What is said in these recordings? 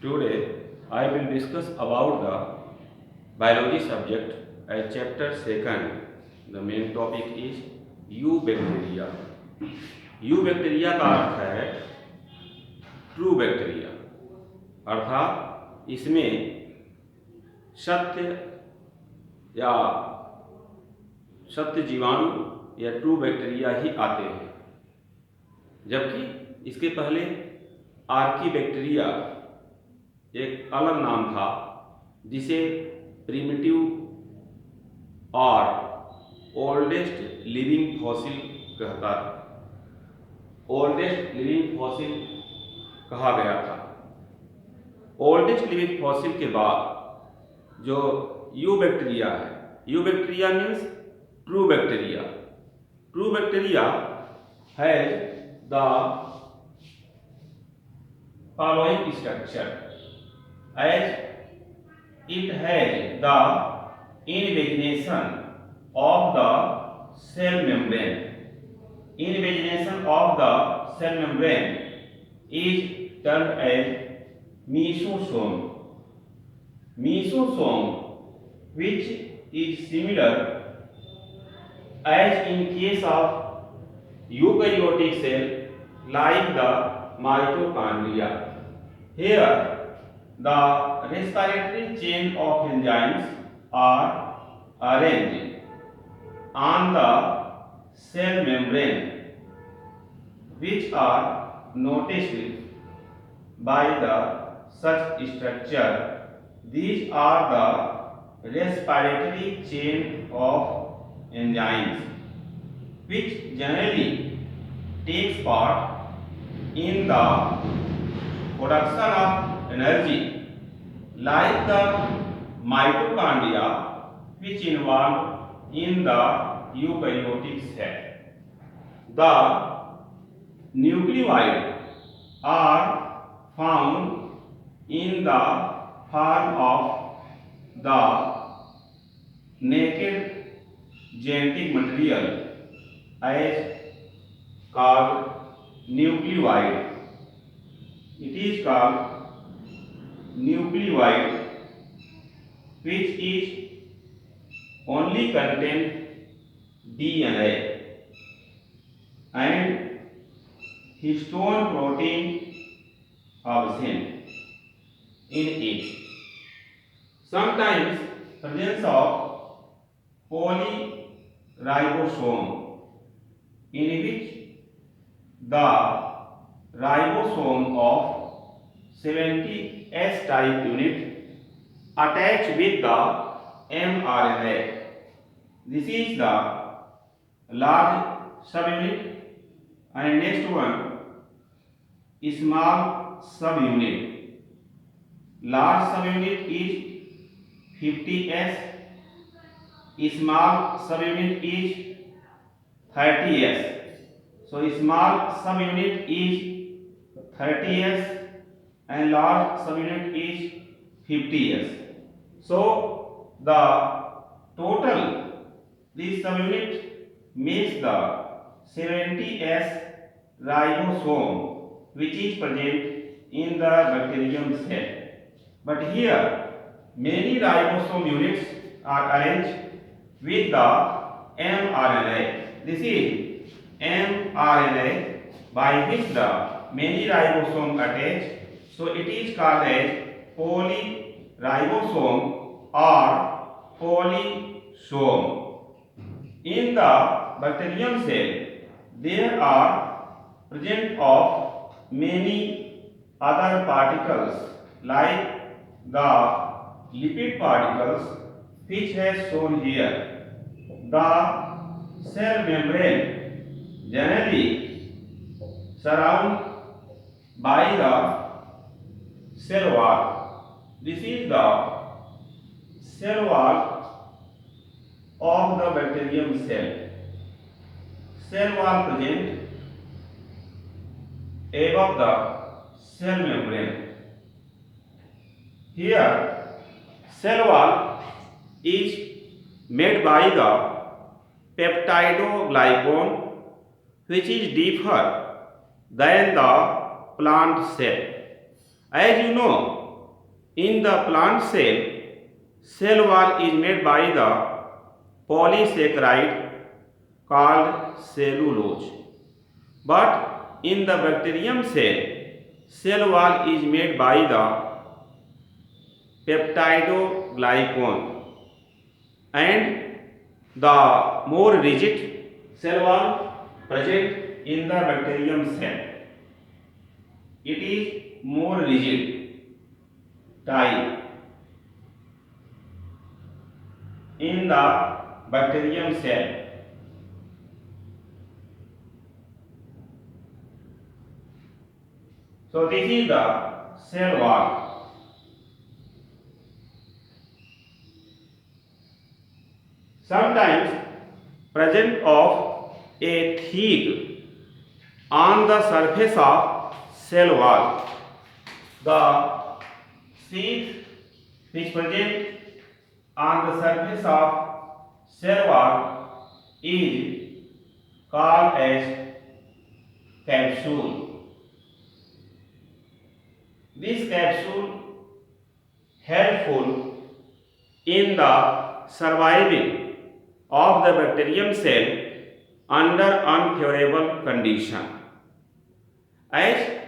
Today I will discuss about the biology subject as chapter 2nd. The main topic is eubacteria. eubacteria का अर्थ है true bacteria, अर्थात इसमें सत्य या सत्य जीवाणु या ट्रू बैक्टीरिया ही आते हैं, जबकि इसके पहले आर्की बैक्टीरिया एक अलग नाम था जिसे प्रिमिटिव और ओल्डेस्ट लिविंग फॉसिल कहता ओल्डेस्ट लिविंग फॉसिल कहा गया था। ओल्डेस्ट लिविंग फॉसिल के बाद जो यूबैक्टीरिया है, eubacteria means true bacteria. True bacteria has the following structure as it has the invagination of the cell membrane. Invagination of the cell membrane is termed as mesosome. Mesosome, which is similar as in case of eukaryotic cell like the mitochondria. Here, the respiratory chain of enzymes are arranged on the cell membrane, which are noticed by the such structure. These are the respiratory chain of enzymes, which generally takes part in the production of energy, like the mitochondria, which involved in the eukaryotic cell. The nucleoids are found in the form of the naked genetic material as called nucleoid. It is called nucleoid, which is only contain DNA and histone protein absent in it. Sometimes presence of polyribosome, in which the ribosome of 70S type unit attached with the mRNA. This is the large subunit, and next one small subunit. Large subunit is 50S, small subunit is 30S. So small subunit is 30S and large subunit is 50S. So the total this subunit makes the 70S ribosome, which is present in the bacterium cell. But here many ribosome units are arranged with the mRNA. This is mRNA by which the many ribosomes attach. So it is called as polyribosome or polysome. In the bacterium cell, there are present of many other particles like the lipid particles, which has shown here. The cell membrane generally surrounded by the cell wall. This is the cell wall of the bacterium cell. Cell wall present above the cell membrane. Here, cell wall is made by the peptidoglycan, which is deeper than the plant cell. As you know In the plant cell, cell wall is made by the polysaccharide called cellulose. But in the bacterium cell, cell wall is made by the peptidoglycan, and the more rigid cell wall present in the bacterium cell. It is more rigid type in the bacterium cell. So this is the cell wall. Sometimes presence of a thick on the surface of cell wall. The sheath which present on the surface of cell wall is called as capsule. This capsule helpful in the surviving of the bacterium cell under unfavorable condition. As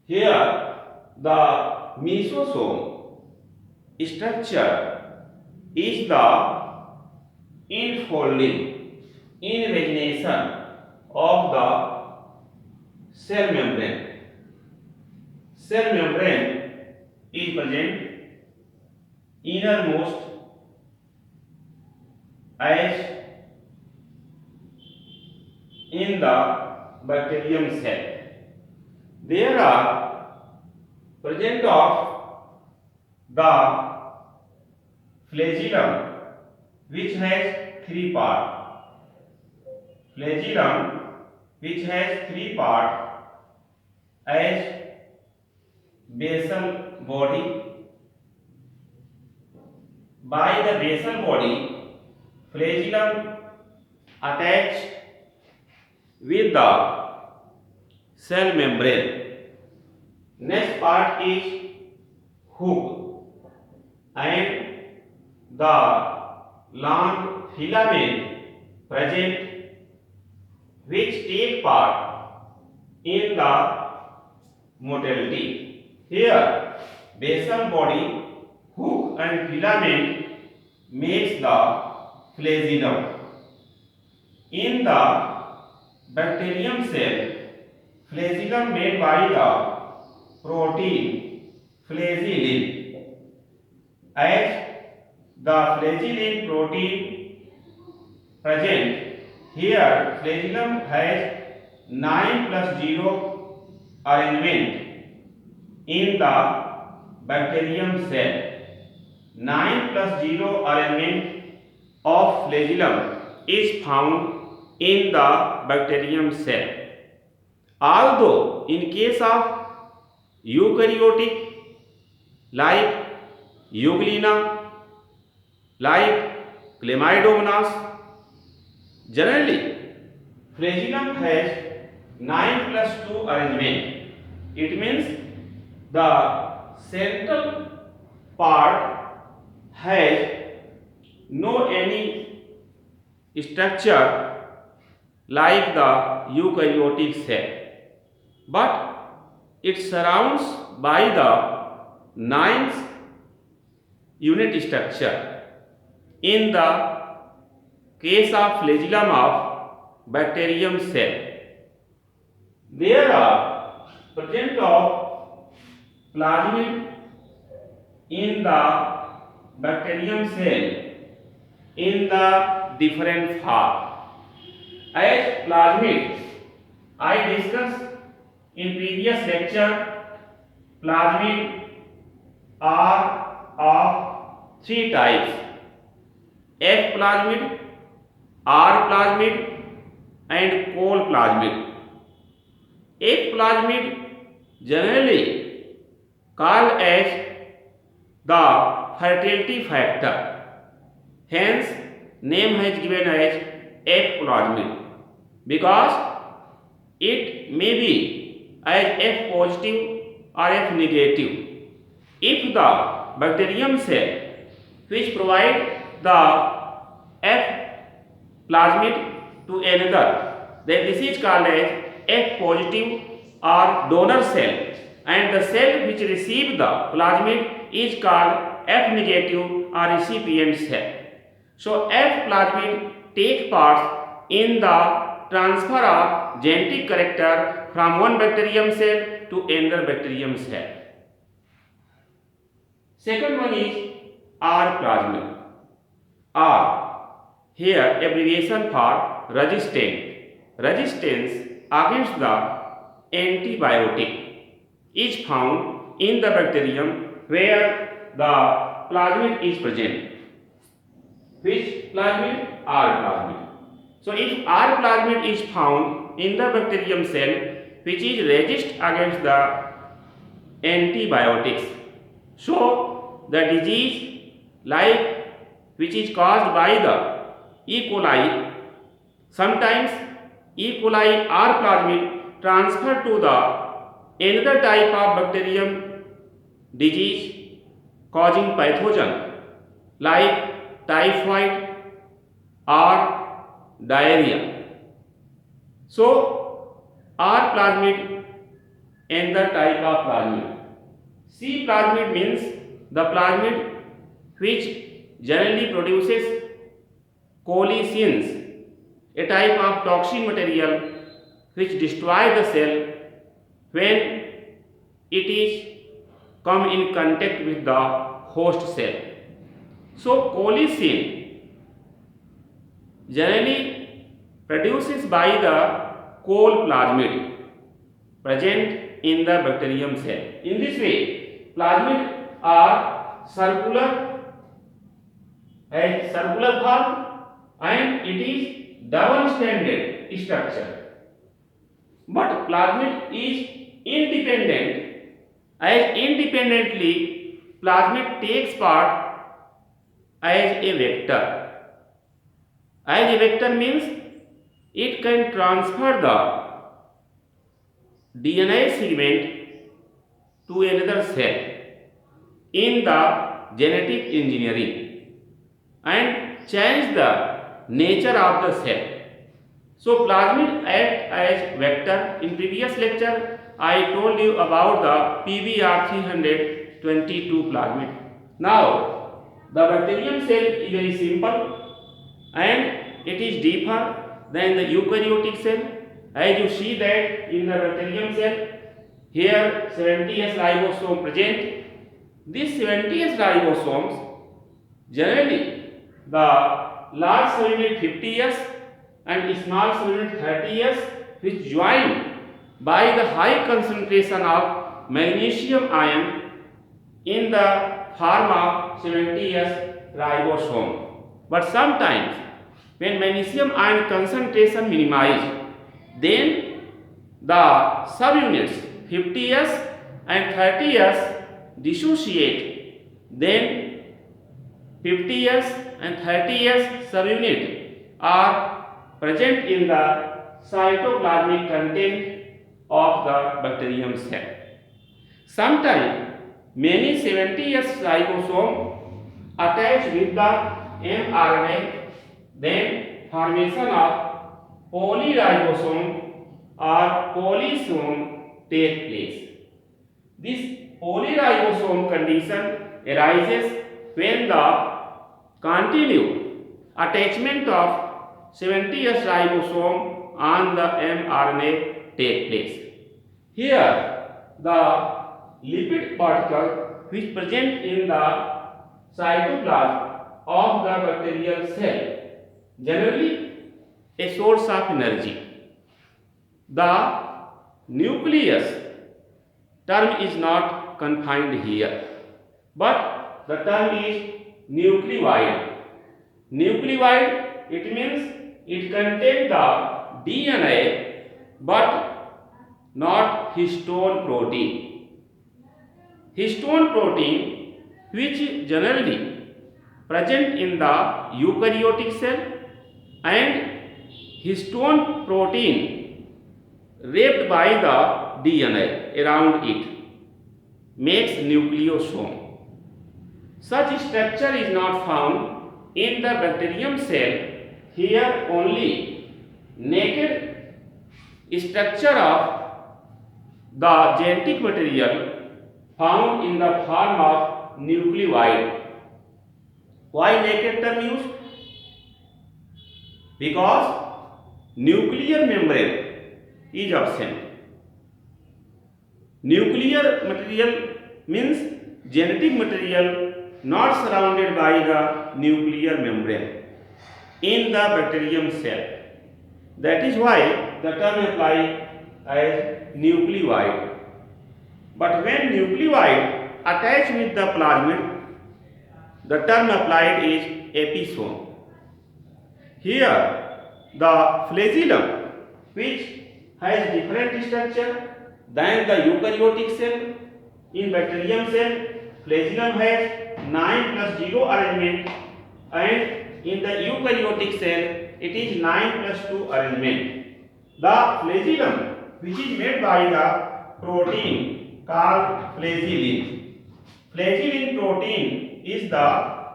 here the mesosome structure is the infolding invagination of the cell membrane. Cell membrane is present innermost as in the bacterium cell. There are present of the flagellum which has three parts. Flagellum which has three parts as basal body. By the basal body, flagellum attached with the cell membrane. Next part is hook, and the long filament present which take part in the motility. Here, basal body, hook and filament makes the flagellum. In the bacterium cell, flagellum made by the protein flagellin. As the flagellin protein present here, flagellum has 9+0 arrangement in the bacterium cell. 9+0 arrangement of flagellum is found in the bacterium cell. Although in case of eukaryotic like Euglena, like Chlamydomonas, generally flagellum has 9+2 arrangement. It means the central part has no any structure like the eukaryotic cell, but it surrounds by the 9th unit structure. In the case of flagellum of bacterium cell, there are present of plasmid in the bacterium cell in the different form. As plasmid, I discussed in previous lecture, plasmid are of three types: F plasmid, R plasmid, and col plasmid. F plasmid generally called as the fertility factor. Hence, name has given as F plasmid, because it may be as F positive or F negative. If the bacterium cell which provide the F plasmid to another, then this is called as F positive or donor cell, and the cell which receive the plasmid is called F negative or recipient cell. So F plasmid take part in the transfer of genetic character from one bacterium cell to another bacterium cell. Second one is R plasmid. R, here abbreviation for resistance against the antibiotic, is found in the bacterium where the plasmid is present. Which plasmid? R plasmid. So if R plasmid is found in the bacterium cell which is resist against the antibiotics, so the disease like which is caused by the E. coli, sometimes E. coli R plasmid transfer to the another type of bacterium disease causing pathogen like typhoid or diarrhea. So R plasmid another type of plasmid. C plasmid means the plasmid which generally produces colicins, a type of toxin material which destroys the cell when it is come in contact with the host cell. So colicin generally produces by the col plasmid present in the bacterium cell. In this way, plasmid are circular form and it is double-stranded structure. But plasmid is independent, as independently plasmid takes part as a vector. As a vector means it can transfer the DNA segment to another cell in the genetic engineering and change the nature of the cell. So plasmid act as vector. In previous lecture I told you about the PBR 322 plasmid. Now the bacterium cell is very simple and it is deeper than the eukaryotic cell. As you see that in the bacterium cell, here 70S ribosome present. These 70S ribosomes generally the large subunit 50S and small subunit 30S, which joined by the high concentration of magnesium ion in the form of 70S ribosome. But sometimes when magnesium ion concentration minimized, then the subunits 50S and 30S dissociate, then 50S and 30S subunit are present in the cytoplasmic content of the bacterium cell. Sometimes many 70S ribosome attach with the mRNA, then formation of polyribosome or polysome take place. This polyribosome condition arises when the continued attachment of 70S ribosome on the mRNA take place. Here the lipid particle which present in the cytoplasm of the bacterial cell generally a source of energy. The nucleus term is not confined here, but the term is nucleoid. Nucleoid, it means it contains the DNA but not histone protein. Histone protein which generally present in the eukaryotic cell and histone protein wrapped by the DNA around it makes nucleosome. Such structure is not found in the bacterium cell. Here only naked structure of the genetic material found in the form of nucleoid. Why naked term used? Because nuclear membrane is absent. Nuclear material means genetic material not surrounded by the nuclear membrane in the bacterium cell. That is why the term applied as nucleoid. But when nucleoid attach with the plasmid, the term applied is episome. Here the flagellum, which has different structure than the eukaryotic cell. In bacterium cell, flagellum has 9 plus 0 arrangement, and in the eukaryotic cell it is 9 plus 2 arrangement. The flagellum, which is made by the protein called flagellin. Flagellin protein is the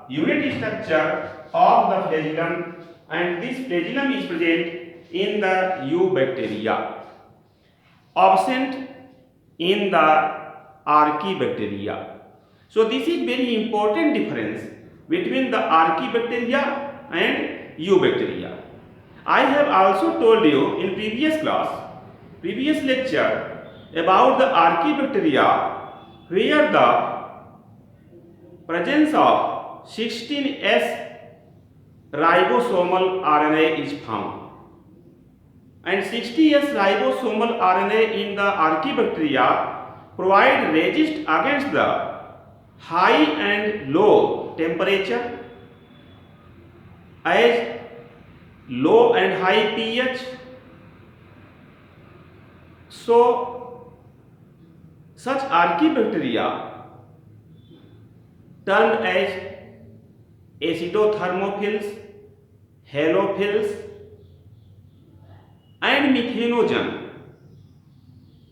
unit structure of the flagellum, and this flagellum is present in the eubacteria, absent in the archaebacteria. So this is very important difference between the archaebacteria and eubacteria. I have also told you in previous lecture about the archaebacteria, where the presence of 16S ribosomal RNA is found, and 60S ribosomal RNA in the archaebacteria provide resist against the high and low temperature, as low and high pH. So such archaebacteria termed as acidothermophils, halophils and methanogen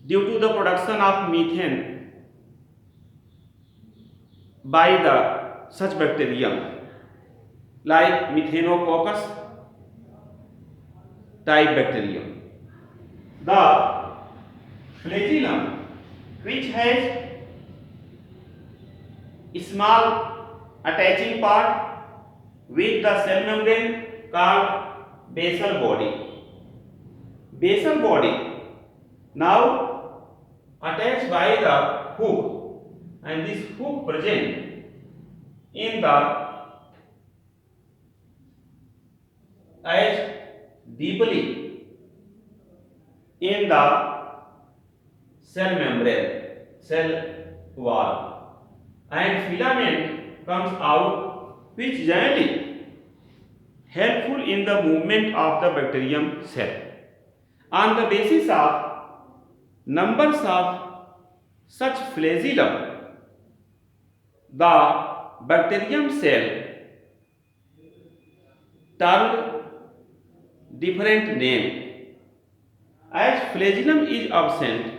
due to the production of methane by the such bacterium like Methanococcus type bacterium. The flagellum, which has a small attaching part with the cell membrane called basal body. Basal body now attached by the hook, and this hook present in the as deeply in the cell membrane, cell wall, and filament comes out, which generally helpful in the movement of the bacterium cell. On the basis of numbers of such flagellum, the bacterium cell termed different name. As flagellum is absent,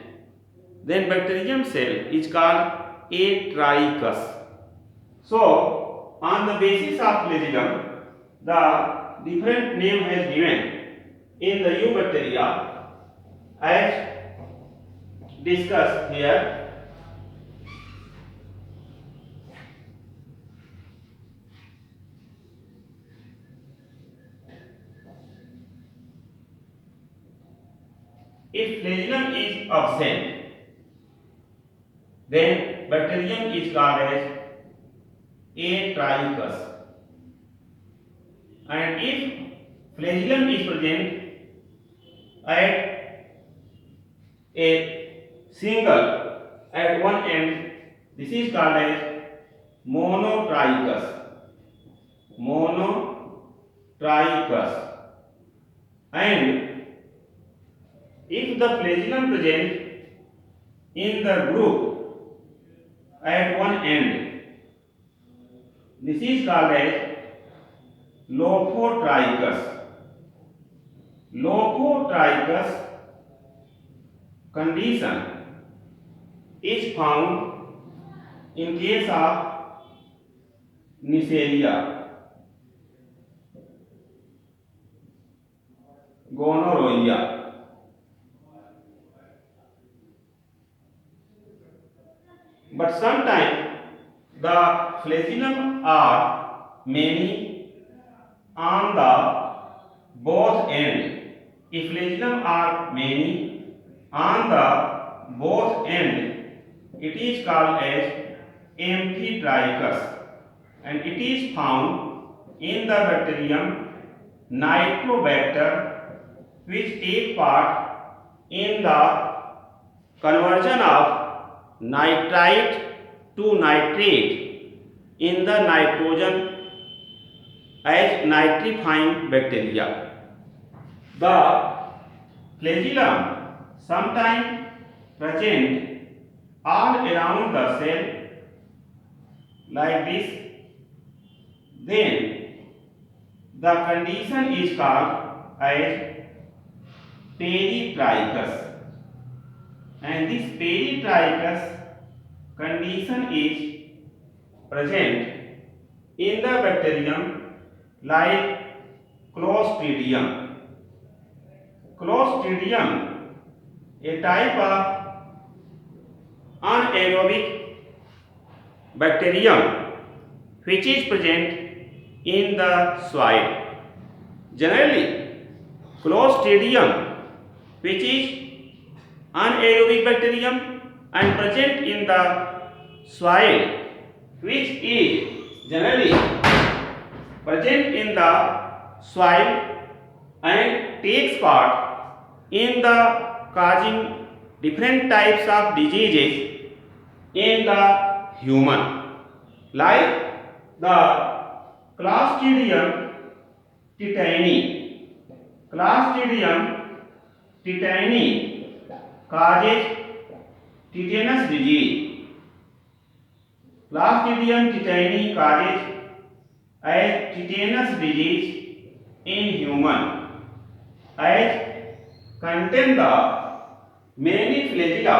then bacterium cell is called atrichus. So on the basis of flagellum, the different name has given in the eubacteria as discussed here. If flagellum is absent, then bacterium is called as atrichus, and if flagellum is present at a single at one end, this is called as monotrichus. And if the flagellum present in the group at one end, this is called as lophotrichus. Lophotrichus condition is found in case of Neisseria, gonorrhea. But sometimes the flagellum are many on the both end. If flagellum are many on the both end, it is called as amphitrachus, and it is found in the bacterium Nitrobacter, which take part in the conversion of nitrite to nitrate in the nitrogen as nitrifying bacteria. The flagellum sometimes present all around the cell like this. Then the condition is called as peritrichus, and this peritrichus condition is present in the bacterium like Clostridium. Clostridium, a type of anaerobic bacterium which is present in the soil. Generally, Clostridium, which is anaerobic bacterium and present in the soil, which is generally present in the soil and takes part in the causing different types of diseases in the human, like the Clostridium tetani. Clostridium tetani causes tetanus disease. Clostridium tetani causes as tetanus disease in human, as contain the many flagella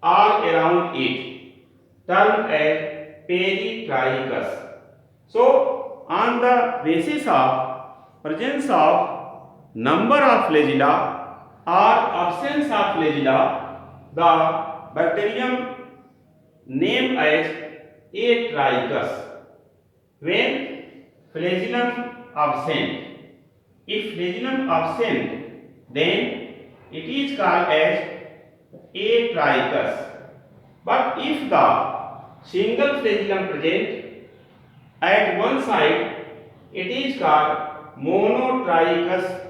all around it, termed as peritrichus. So, on the basis of presence of number of flagella or absence of flagella, the bacterium named as atrichus. When flagellum absent, if flagellum absent, then it is called as atrichus. But if the single flagellum present at one side, it is called monotrichous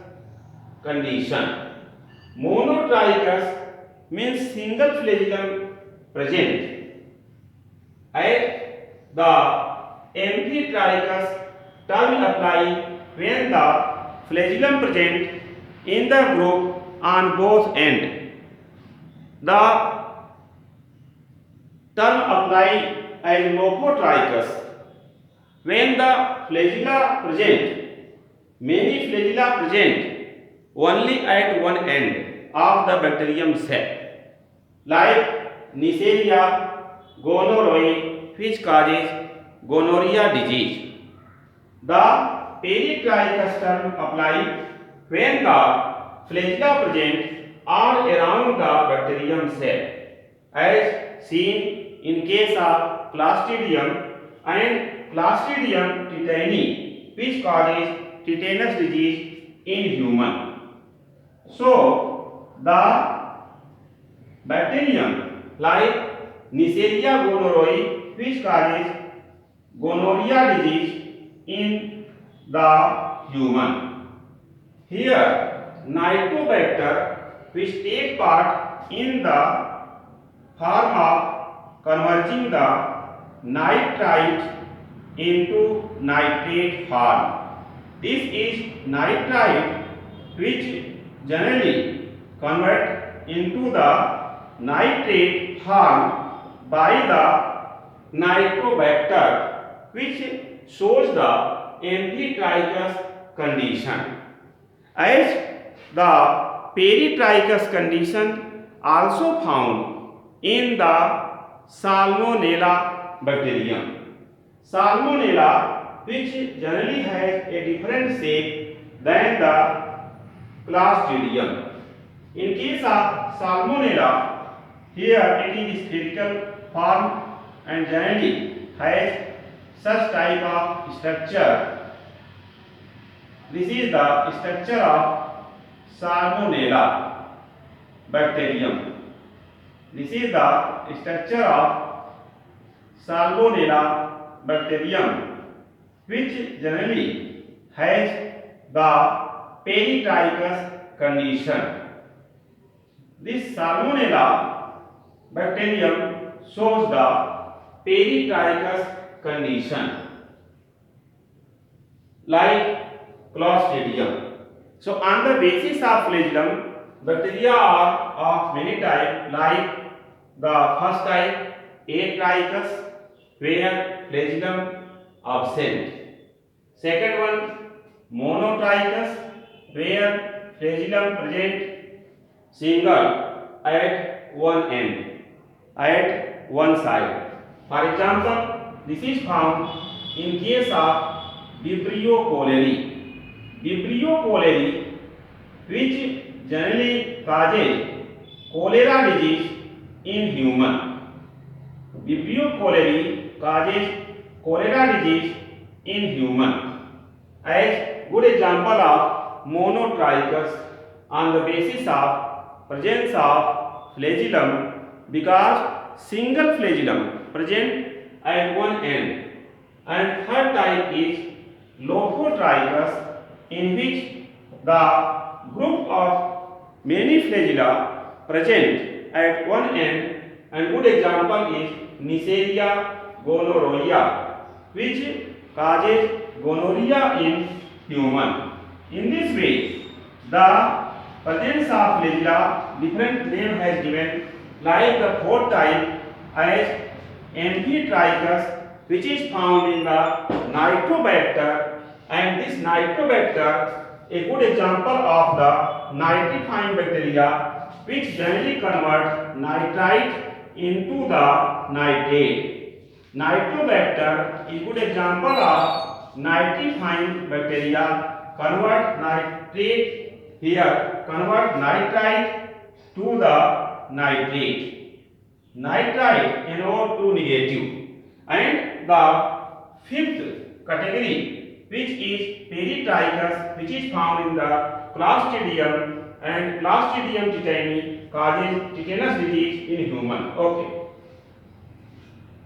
condition. Monotrichous means single flagellum present. At the amphitrichous term apply when the flagellum present in the group on both ends. The term apply as lopotrichous when the flagella present, many flagella present only at one end of the bacterium cell, like Neisseria gonorrhoeae, which causes gonorrhea disease. The peritrichous term apply when the flagella present all around the bacterium cell, as seen in case of Clostridium and Clostridium tetani, which causes tetanus disease in human. So, the bacterium like Neisseria gonorrhoeae, which causes gonorrhea disease in the human. Here, Nitrobacter, which take part in the form of converting the nitrite into nitrate form. This is nitrite, which generally convert into the nitrate form by the Nitrobacter, which shows the amphitrichous condition. As the peritrichous condition also found in the Salmonella bacterium. Salmonella, which generally has a different shape than the Clostridium. In case of Salmonella, here it is spherical form and generally has such type of structure. This is the structure of Salmonella bacterium. This is the structure of Salmonella bacterium, which generally has the peritrichous condition. This Salmonella bacterium shows the peritrichous condition like Clostridium. So on the basis of flagellum, bacteria are of many types, like the first type atrichous, where flagellum absent. Second one monotrichous, where flagellum present single at one end, at one side. For example, this is found in case of Vibrio cholerae. Vibrio cholerae, which generally causes cholera disease in human. Vibrio cholerae causes cholera disease in human. As good example of monotrichous on the basis of presence of flagellum, because single flagellum present at one end. And third type is lophotrichous, in which the group of many flagella present at one end, and good example is Neisseria gonorrhoea, which causes gonorrhea in human. In this way, the presence of flagella, different name has given, like the fourth type as amphitrichous, which is found in the Nitrobacter, and this Nitrobacter a good example of the nitrifying bacteria, which generally convert nitrite into the nitrate. Nitrobacter is good example of nitrifying bacteria, convert nitrate here, convert nitrite to the nitrate. Nitrite NO2 negative. And the fifth category, which is peritrichous, which is found in the Clostridium, and Clostridium tetani causes tetanus disease in human. Okay.